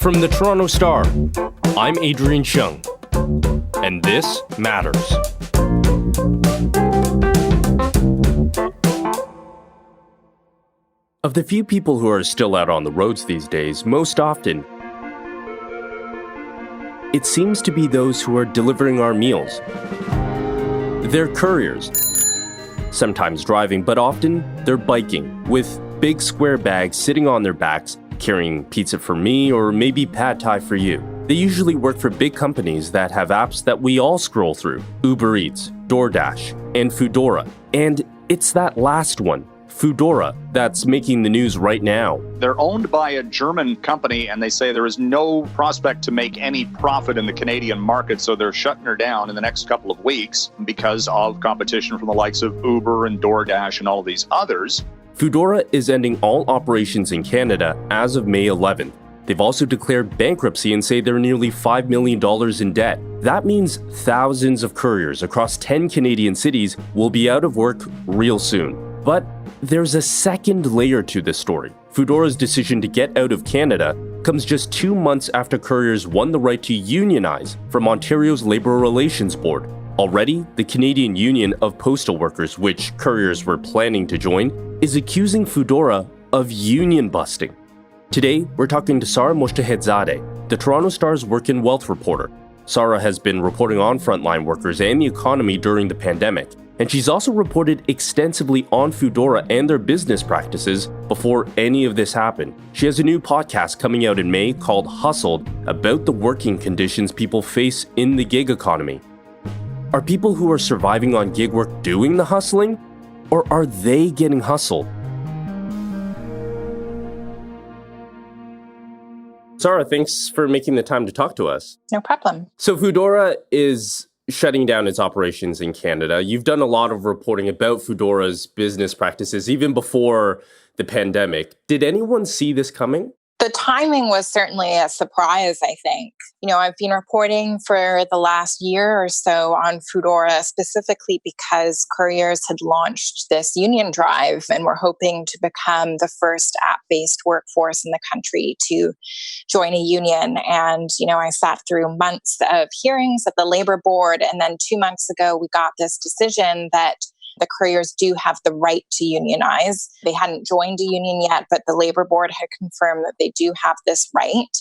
From the Toronto Star, I'm Adrian Cheung, and this matters. Of the few people who are still out on the roads these days, most often, it seems to be those who are delivering our meals. They're couriers, sometimes driving, but often they're biking, with big square bags sitting on their backs, carrying pizza for me or maybe pad thai for you. They usually work for big companies that have apps that we all scroll through: Uber Eats, DoorDash, and Foodora. And it's that last one, Foodora, that's making the news right now. They're owned by a German company, and they say there is no prospect to make any profit in the Canadian market, so they're shutting her down in the next couple of weeks because of competition from the likes of Uber and DoorDash and all of these others. Foodora is ending all operations in Canada as of May 11th. They've also declared bankruptcy and say they're nearly $5 million in debt. That means thousands of couriers across 10 Canadian cities will be out of work real soon. But there's a second layer to this story. Foodora's decision to get out of Canada comes just 2 months after couriers won the right to unionize from Ontario's Labour Relations Board. Already, the Canadian Union of Postal Workers, which couriers were planning to join, is accusing Foodora of union busting. Today, we're talking to Sara Mojtehedzadeh, the Toronto Star's work and wealth reporter. Sara has been reporting on frontline workers and the economy during the pandemic, and she's also reported extensively on Foodora and their business practices before any of this happened. She has a new podcast coming out in May called Hustled, about the working conditions people face in the gig economy. Are people who are surviving on gig work doing the hustling, or are they getting hustled? Sara, thanks for making the time to talk to us. No problem. So Foodora is shutting down its operations in Canada. You've done a lot of reporting about Foodora's business practices even before the pandemic. Did anyone see this coming? The timing was certainly a surprise, I think. I've been reporting for the last year or so on Foodora specifically because couriers had launched this union drive and were hoping to become the first app-based workforce in the country to join a union. And, I sat through months of hearings at the Labour Board. And then 2 months ago, we got this decision that the couriers do have the right to unionize. They hadn't joined a union yet, but the Labour Board had confirmed that they do have this right.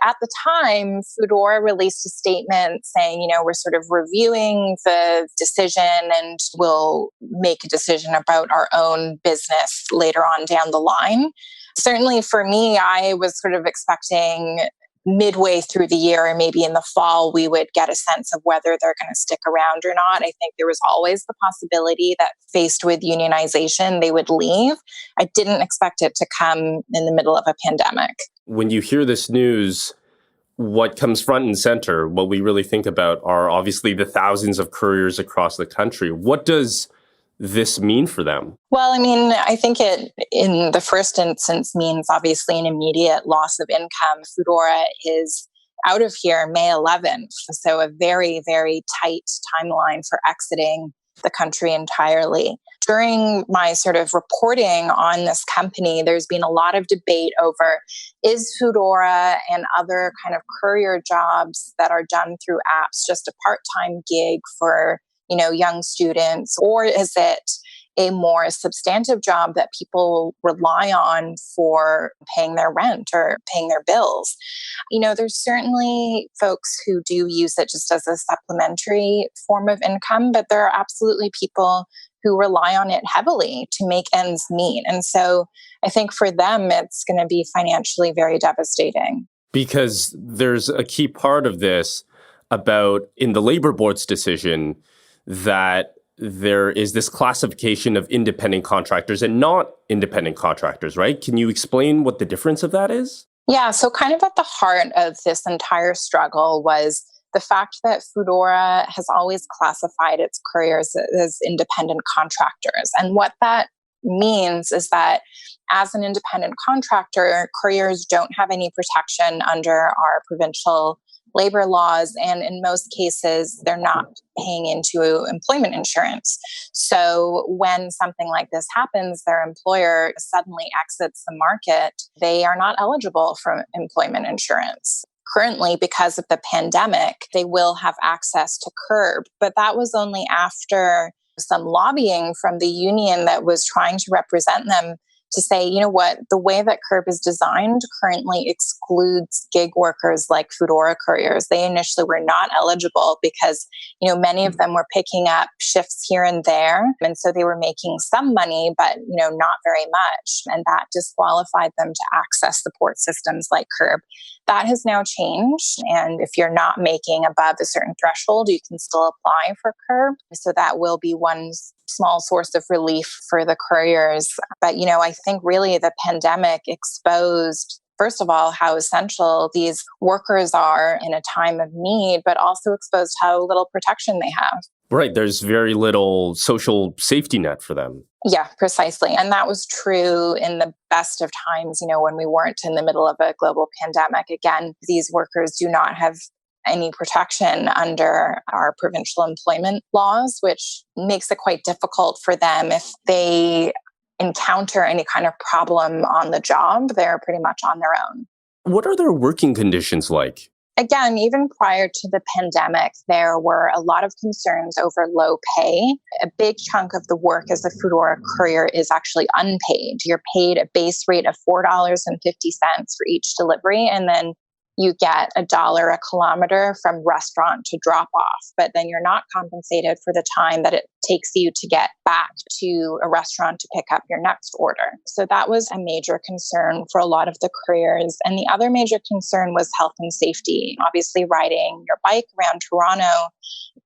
At the time, Foodora released a statement saying, we're sort of reviewing the decision and we'll make a decision about our own business later on down the line. Certainly for me, I was sort of expecting midway through the year or maybe in the fall, we would get a sense of whether they're going to stick around or not. I think there was always the possibility that faced with unionization, they would leave. I didn't expect it to come in the middle of a pandemic. When you hear this news, what comes front and center, what we really think about are obviously the thousands of couriers across the country. What does this mean for them? Well, I think it, in the first instance, means obviously an immediate loss of income. Foodora is out of here May 11th, so a very, very tight timeline for exiting the country entirely. During my sort of reporting on this company, there's been a lot of debate over, is Foodora and other kind of courier jobs that are done through apps just a part-time gig for young students, or is it a more substantive job that people rely on for paying their rent or paying their bills? There's certainly folks who do use it just as a supplementary form of income, but there are absolutely people who rely on it heavily to make ends meet. And so I think for them, it's going to be financially very devastating. Because there's a key part of this about, in the Labour Board's decision, that there is this classification of independent contractors and not independent contractors, right? Can you explain what the difference of that is? Yeah, so kind of at the heart of this entire struggle was the fact that Foodora has always classified its couriers as independent contractors. And what that means is that as an independent contractor, couriers don't have any protection under our provincial labor laws. And in most cases, they're not paying into employment insurance. So when something like this happens, their employer suddenly exits the market, they are not eligible for employment insurance. Currently, because of the pandemic, they will have access to CURB, but that was only after some lobbying from the union that was trying to represent them to say, you know what, the way that CURB is designed currently excludes gig workers like Foodora couriers. They initially were not eligible because, many of them were picking up shifts here and there. And so they were making some money, but, not very much. And that disqualified them to access support systems like CURB. That has now changed. And if you're not making above a certain threshold, you can still apply for CURB. So that will be one small source of relief for the couriers. But, I think really the pandemic exposed, first of all, how essential these workers are in a time of need, but also exposed how little protection they have. Right. There's very little social safety net for them. Yeah, precisely. And that was true in the best of times, when we weren't in the middle of a global pandemic. Again, these workers do not have any protection under our provincial employment laws, which makes it quite difficult for them. If they encounter any kind of problem on the job, they're pretty much on their own. What are their working conditions like? Again, even prior to the pandemic, there were a lot of concerns over low pay. A big chunk of the work as a Foodora courier is actually unpaid. You're paid a base rate of $4.50 for each delivery, and then you get $1 a kilometer from restaurant to drop off, but then you're not compensated for the time that it takes you to get back to a restaurant to pick up your next order. So that was a major concern for a lot of the couriers. And the other major concern was health and safety. Obviously, riding your bike around Toronto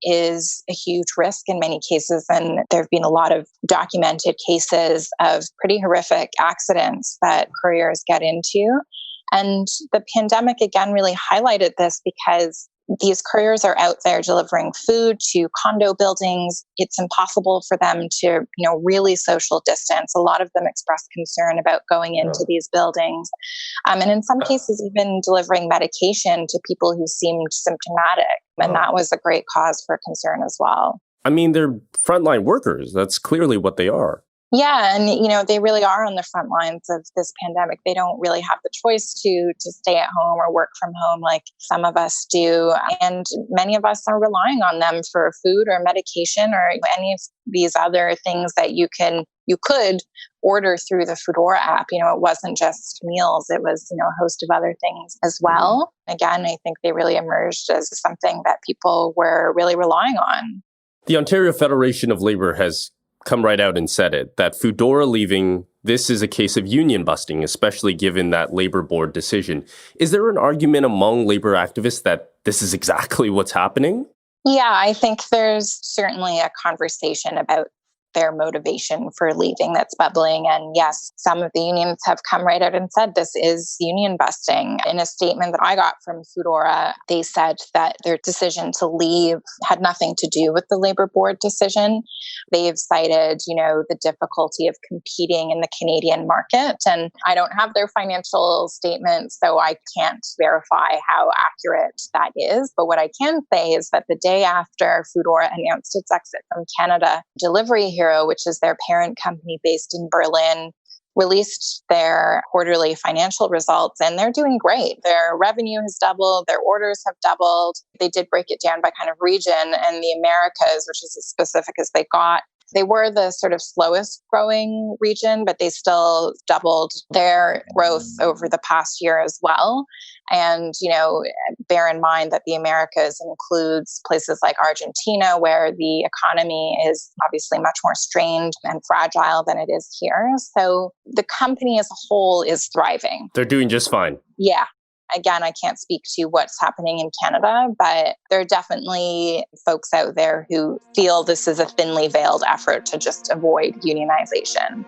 is a huge risk in many cases. And there have been a lot of documented cases of pretty horrific accidents that couriers get into. And the pandemic, again, really highlighted this because these couriers are out there delivering food to condo buildings. It's impossible for them to, really social distance. A lot of them express concern about going into these buildings. And in some cases, even delivering medication to people who seemed symptomatic. And that was a great cause for concern as well. I mean, they're frontline workers. That's clearly what they are. Yeah. And, they really are on the front lines of this pandemic. They don't really have the choice to stay at home or work from home like some of us do. And many of us are relying on them for food or medication or any of these other things that you could order through the Foodora app. It wasn't just meals. It was, a host of other things as well. Again, I think they really emerged as something that people were really relying on. The Ontario Federation of Labour has come right out and said it, that Foodora leaving, this is a case of union busting, especially given that Labour board decision. Is there an argument among Labour activists that this is exactly what's happening? Yeah, I think there's certainly a conversation about their motivation for leaving that's bubbling. And yes, some of the unions have come right out and said this is union busting. In a statement that I got from Foodora, they said that their decision to leave had nothing to do with the Labour board decision. They've cited, the difficulty of competing in the Canadian market. And I don't have their financial statements, so I can't verify how accurate that is. But what I can say is that the day after Foodora announced its exit from Canada, Delivery Hero, which is their parent company based in Berlin, released their quarterly financial results, and they're doing great. Their revenue has doubled, their orders have doubled. They did break it down by kind of region, and the Americas, which is as specific as they got, they were the sort of slowest growing region, but they still doubled their growth over the past year as well. And, bear in mind that the Americas includes places like Argentina, where the economy is obviously much more strained and fragile than it is here. So the company as a whole is thriving. They're doing just fine. Yeah. Again, I can't speak to what's happening in Canada, but there are definitely folks out there who feel this is a thinly veiled effort to just avoid unionization.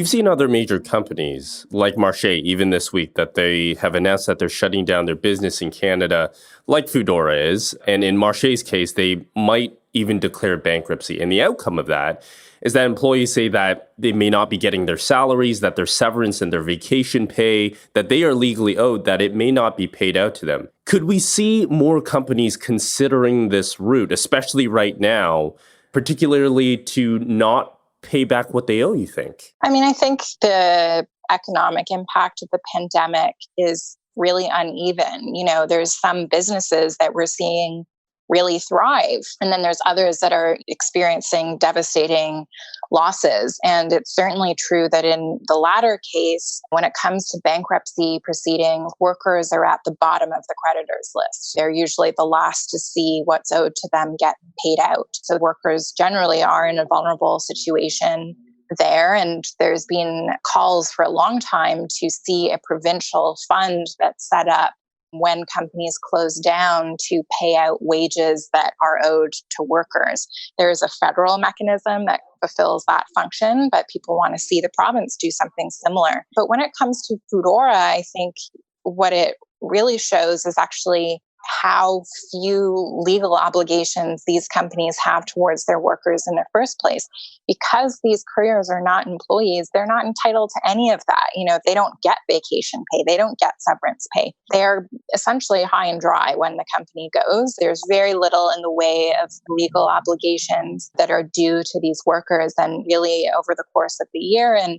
We've seen other major companies like Marche, even this week, that they have announced that they're shutting down their business in Canada, like Foodora is. And in Marche's case, they might even declare bankruptcy. And the outcome of that is that employees say that they may not be getting their salaries, that their severance and their vacation pay that they are legally owed, that it may not be paid out to them. Could we see more companies considering this route, especially right now, particularly to not pay back what they owe, you think? I mean, I think the economic impact of the pandemic is really uneven. There's some businesses that we're seeing really thrive, and then there's others that are experiencing devastating losses. And it's certainly true that in the latter case, when it comes to bankruptcy proceedings, workers are at the bottom of the creditors list. They're usually the last to see what's owed to them get paid out. So workers generally are in a vulnerable situation there. And there's been calls for a long time to see a provincial fund that's set up when companies close down to pay out wages that are owed to workers. There is a federal mechanism that fulfills that function, but people want to see the province do something similar. But when it comes to Foodora, I think what it really shows is actually how few legal obligations these companies have towards their workers in the first place. Because these couriers are not employees, they're not entitled to any of that. They don't get vacation pay. They don't get severance pay. They're essentially high and dry when the company goes. There's very little in the way of legal obligations that are due to these workers. And really over the course of the year and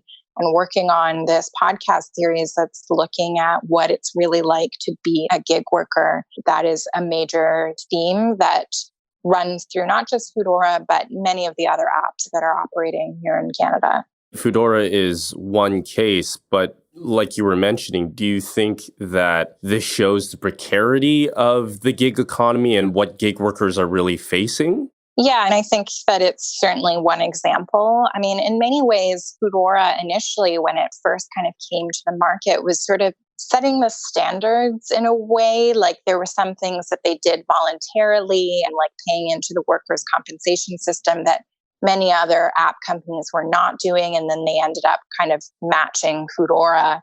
working on this podcast series that's looking at what it's really like to be a gig worker. That is a major theme that runs through not just Foodora, but many of the other apps that are operating here in Canada. Foodora is one case, but like you were mentioning, do you think that this shows the precarity of the gig economy and what gig workers are really facing? Yeah, and I think that it's certainly one example. I mean, in many ways, Foodora initially, when it first kind of came to the market, was sort of setting the standards in a way. Like there were some things that they did voluntarily and like paying into the workers' compensation system that many other app companies were not doing. And then they ended up kind of matching Foodora.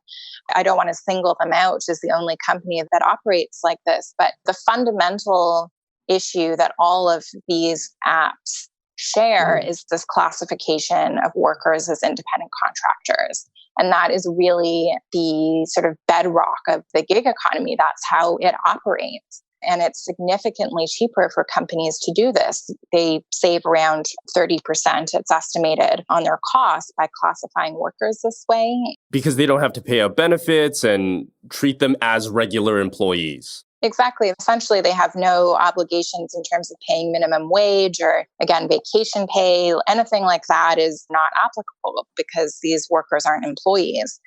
I don't want to single them out as the only company that operates like this, but the fundamental issue that all of these apps share is this classification of workers as independent contractors. And that is really the sort of bedrock of the gig economy. That's how it operates. And it's significantly cheaper for companies to do this. They save around 30%, it's estimated, on their costs by classifying workers this way. Because they don't have to pay out benefits and treat them as regular employees. Exactly. Essentially, they have no obligations in terms of paying minimum wage or, again, vacation pay. Anything like that is not applicable because these workers aren't employees.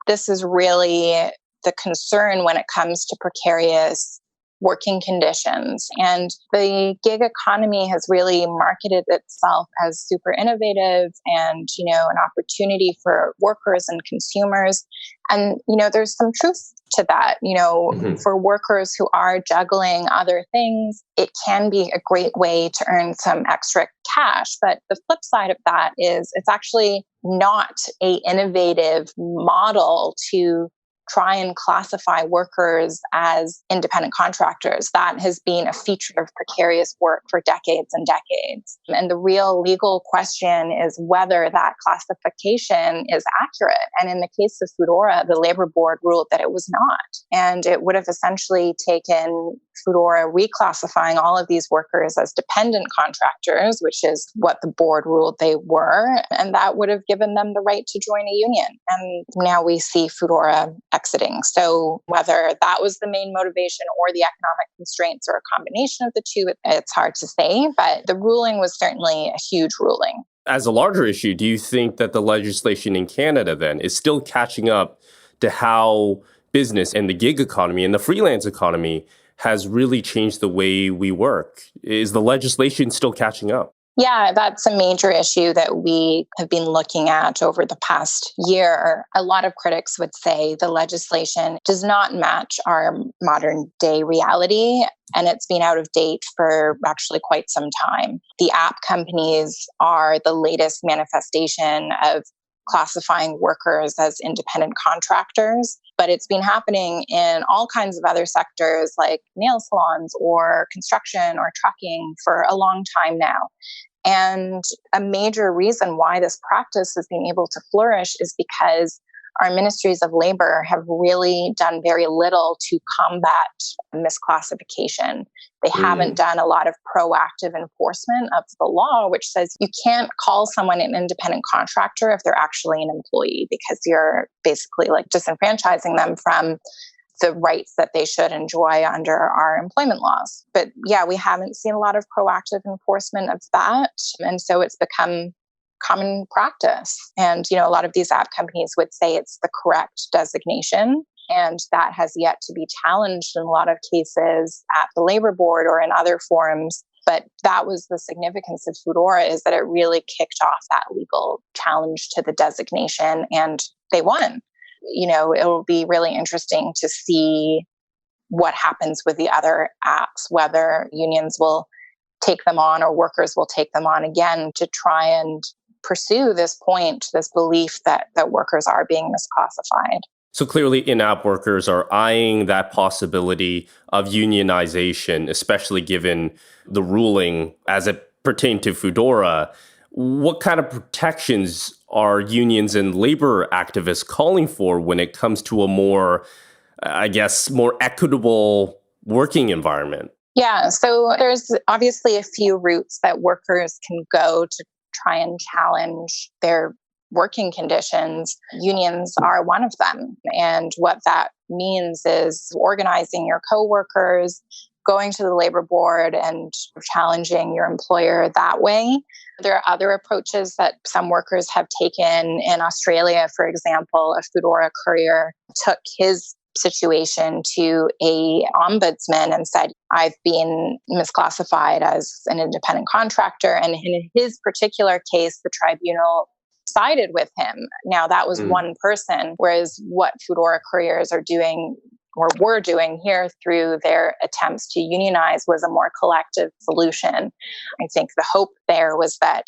This is really the concern when it comes to precarious working conditions. And the gig economy has really marketed itself as super innovative and, an opportunity for workers and consumers. And, there's some truth to that. For workers who are juggling other things, it can be a great way to earn some extra cash. But the flip side of that is it's actually not an innovative model to try and classify workers as independent contractors. That has been a feature of precarious work for decades and decades. And the real legal question is whether that classification is accurate. And in the case of Foodora, the Labor Board ruled that it was not. And it would have essentially taken Foodora reclassifying all of these workers as dependent contractors, which is what the board ruled they were. And that would have given them the right to join a union. And now we see Foodora exiting. So whether that was the main motivation or the economic constraints or a combination of the two, it's hard to say. But the ruling was certainly a huge ruling. As a larger issue, do you think that the legislation in Canada then is still catching up to how business and the gig economy and the freelance economy has really changed the way we work? Is the legislation still catching up? Yeah, that's a major issue that we have been looking at over the past year. A lot of critics would say the legislation does not match our modern day reality, and it's been out of date for actually quite some time. The app companies are the latest manifestation of classifying workers as independent contractors. But it's been happening in all kinds of other sectors like nail salons or construction or trucking for a long time now. And a major reason why this practice has been able to flourish is because our ministries of labor have really done very little to combat misclassification. They haven't done a lot of proactive enforcement of the law, which says you can't call someone an independent contractor if they're actually an employee, because you're basically like disenfranchising them from the rights that they should enjoy under our employment laws. But yeah, we haven't seen a lot of proactive enforcement of that. And so it's become common practice. And, a lot of these app companies would say it's the correct designation. And that has yet to be challenged in a lot of cases at the labor board or in other forums. But that was the significance of Foodora, is that it really kicked off that legal challenge to the designation, and they won. It will be really interesting to see what happens with the other apps, whether unions will take them on or workers will take them on again to try and pursue this point, this belief that workers are being misclassified. So clearly in-app workers are eyeing that possibility of unionization, especially given the ruling as it pertained to Foodora. What kind of protections are unions and labor activists calling for when it comes to a more equitable working environment? Yeah, so there's obviously a few routes that workers can go to try and challenge their working conditions. Unions are one of them. And what that means is organizing your coworkers, going to the labor board and challenging your employer that way. There are other approaches that some workers have taken. In Australia, for example, a Foodora courier took his situation to a ombudsman and said, I've been misclassified as an independent contractor. And in his particular case, the tribunal sided with him. Now, that was one person, whereas what Foodora couriers are doing or were doing here through their attempts to unionize was a more collective solution. I think the hope there was that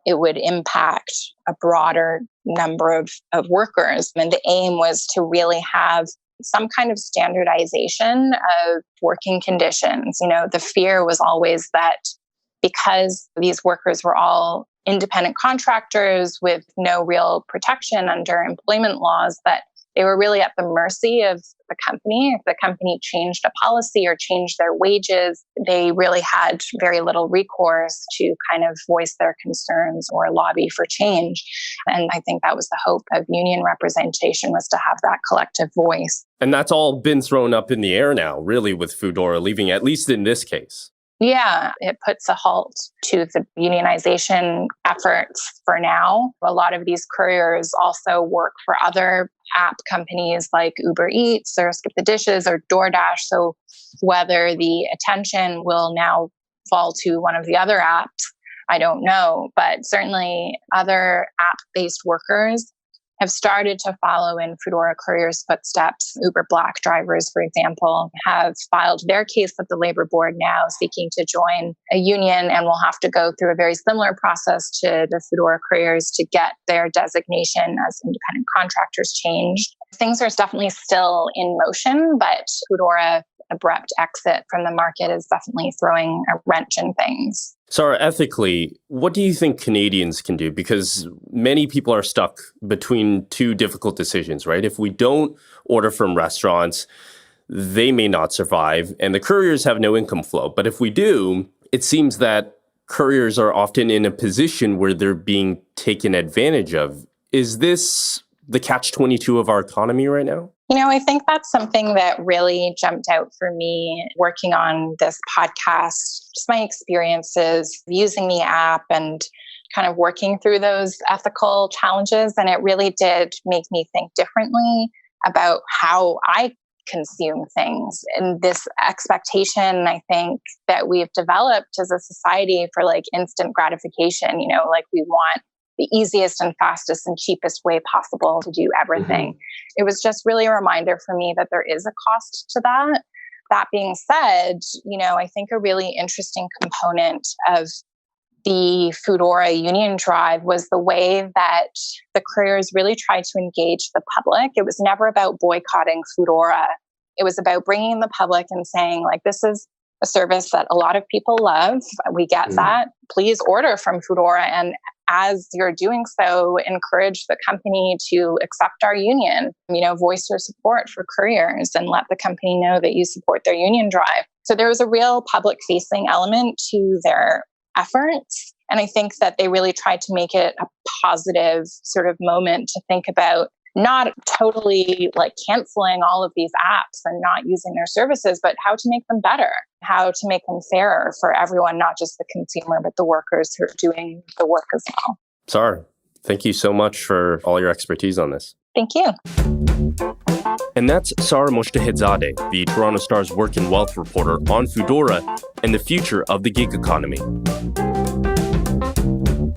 it would impact a broader number of workers. And the aim was to really have some kind of standardization of working conditions. The fear was always that because these workers were all independent contractors with no real protection under employment laws, that they were really at the mercy of the company. If the company changed a policy or changed their wages, they really had very little recourse to kind of voice their concerns or lobby for change. And I think that was the hope of union representation, was to have that collective voice. And that's all been thrown up in the air now, really, with Foodora leaving, at least in this case. Yeah, it puts a halt to the unionization efforts for now. A lot of these couriers also work for other app companies like Uber Eats or Skip the Dishes or DoorDash. So whether the attention will now fall to one of the other apps, I don't know. But certainly other app-based workers have started to follow in Foodora couriers' footsteps. Uber Black drivers, for example, have filed their case with the labor board now, seeking to join a union, and will have to go through a very similar process to the Foodora couriers to get their designation as independent contractors changed. Things are definitely still in motion, but Foodora abrupt exit from the market is definitely throwing a wrench in things. Sara, ethically, what do you think Canadians can do? Because many people are stuck between two difficult decisions, right? If we don't order from restaurants, they may not survive, and the couriers have no income flow. But if we do, it seems that couriers are often in a position where they're being taken advantage of. Is this the catch-22 of our economy right now? I think that's something that really jumped out for me working on this podcast, just my experiences using the app and kind of working through those ethical challenges. And it really did make me think differently about how I consume things. And this expectation, I think, that we've developed as a society for instant gratification, we want the easiest and fastest and cheapest way possible to do everything. It was just really a reminder for me that there is a cost to that. That being said, I think a really interesting component of the Foodora union drive was the way that the couriers really tried to engage the public. It was never about boycotting Foodora. It was about bringing the public and saying, like, this is a service that a lot of people love. We get that. Please order from Foodora. And as you're doing so, encourage the company to accept our union, voice your support for couriers and let the company know that you support their union drive. So there was a real public facing element to their efforts. And I think that they really tried to make it a positive sort of moment to think about not totally like canceling all of these apps and not using their services, but how to make them better, how to make them fairer for everyone, not just the consumer, but the workers who are doing the work as well. Sara, thank you so much for all your expertise on this. Thank you. And that's Sara Mojtehedzadeh, the Toronto Star's work and wealth reporter on Foodora and the future of the gig economy.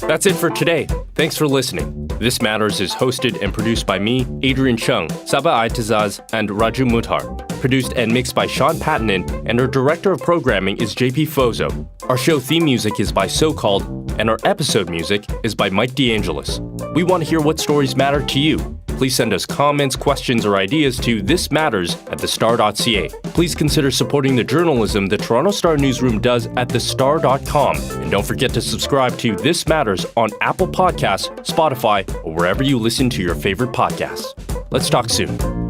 That's it for today. Thanks for listening. This Matters is hosted and produced by me, Adrian Cheung, Sara Mojtehedzadeh, and Raju Muthar. Produced and mixed by Sean Pattinen, and our director of programming is JP Fozo. Our show theme music is by So Called, and our episode music is by Mike DeAngelis. We want to hear what stories matter to you. Please send us comments, questions, or ideas to thismatters@thestar.ca. Please consider supporting the journalism the Toronto Star newsroom does at thestar.com. And don't forget to subscribe to This Matters on Apple Podcasts, Spotify, or wherever you listen to your favorite podcasts. Let's talk soon.